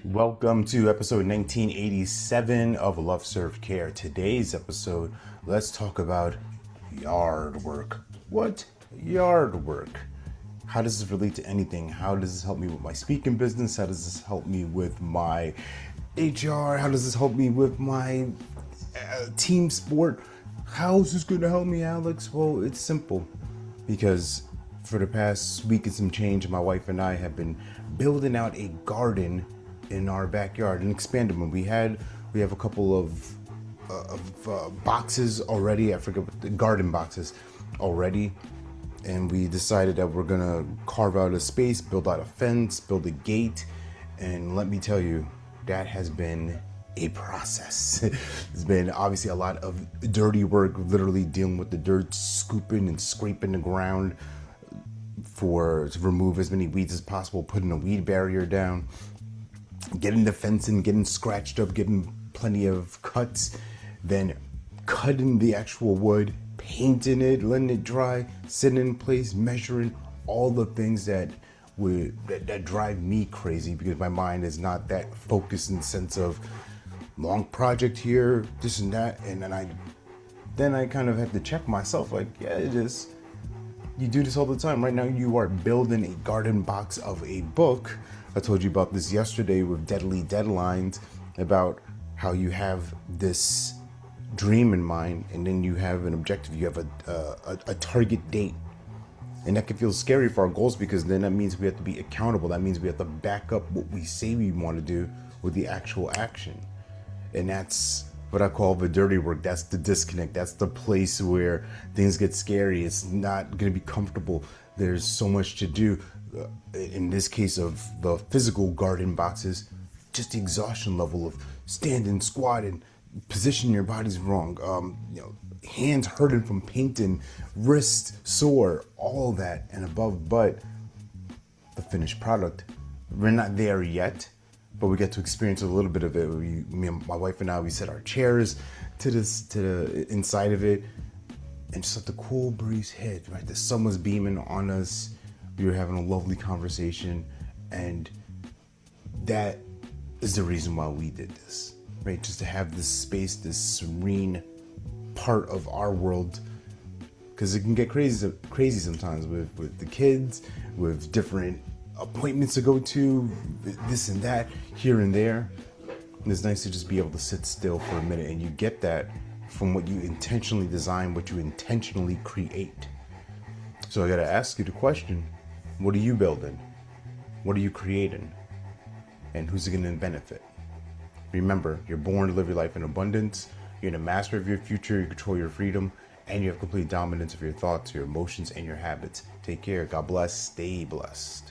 Welcome to episode 1987 of Love Serve Care. Today's episode, let's talk about yard work. What? Yard work. How does this relate to anything? How does this help me with my speaking business? How does this help me with my HR? How does this help me with my team sport? How is this going to help me, Alex? Well, it's simple. Because for the past week and some change, my wife and I have been building out a garden in our backyard and expanding them. We have a couple of boxes already. I forget what the garden boxes already, and we decided that we're gonna carve out a space, build out a fence, build a gate, and let me tell you, that has been a process. It's been obviously a lot of dirty work, literally dealing with the dirt, scooping and scraping the ground to remove as many weeds as possible, putting a weed barrier down, getting the fencing, getting scratched up, getting plenty of cuts, then cutting the actual wood, painting it, letting it dry, sitting in place, measuring, all the things that drive me crazy because my mind is not that focused in the sense of long project here, this and that, and then I kind of have to check myself like, yeah, it is. You do this all the time. Right now you are building a garden box of a book. I told you about this yesterday with Deadly Deadlines, about how you have this dream in mind and then you have an objective, you have a target date. And that can feel scary for our goals because then that means we have to be accountable. That means we have to back up what we say we want to do with the actual action. And that's what I call the dirty work. That's the disconnect. That's the place where things get scary. It's not going to be comfortable. There's so much to do. In this case of the physical garden boxes, just the exhaustion level of standing, squatting, positioning your body's wrong, hands hurting from painting, wrists sore, all that and above. But the finished product, we're not there yet, but we get to experience a little bit of it. Me and my wife and I, we set our chairs to the inside of it, and just let the cool breeze hit. Right, the sun was beaming on us. We were having a lovely conversation, and that is the reason why we did this. Right, just to have this space, this serene part of our world, because it can get crazy sometimes with the kids, with different appointments to go to, this and that, here and there. And it's nice to just be able to sit still for a minute, and you get that from what you intentionally design, what you intentionally create. So I gotta ask you the question, what are you building? What are you creating? And who's it gonna benefit? Remember, you're born to live your life in abundance. You're the master of your future. You control your freedom, and you have complete dominance of your thoughts, your emotions, and your habits. Take care. God bless. Stay blessed.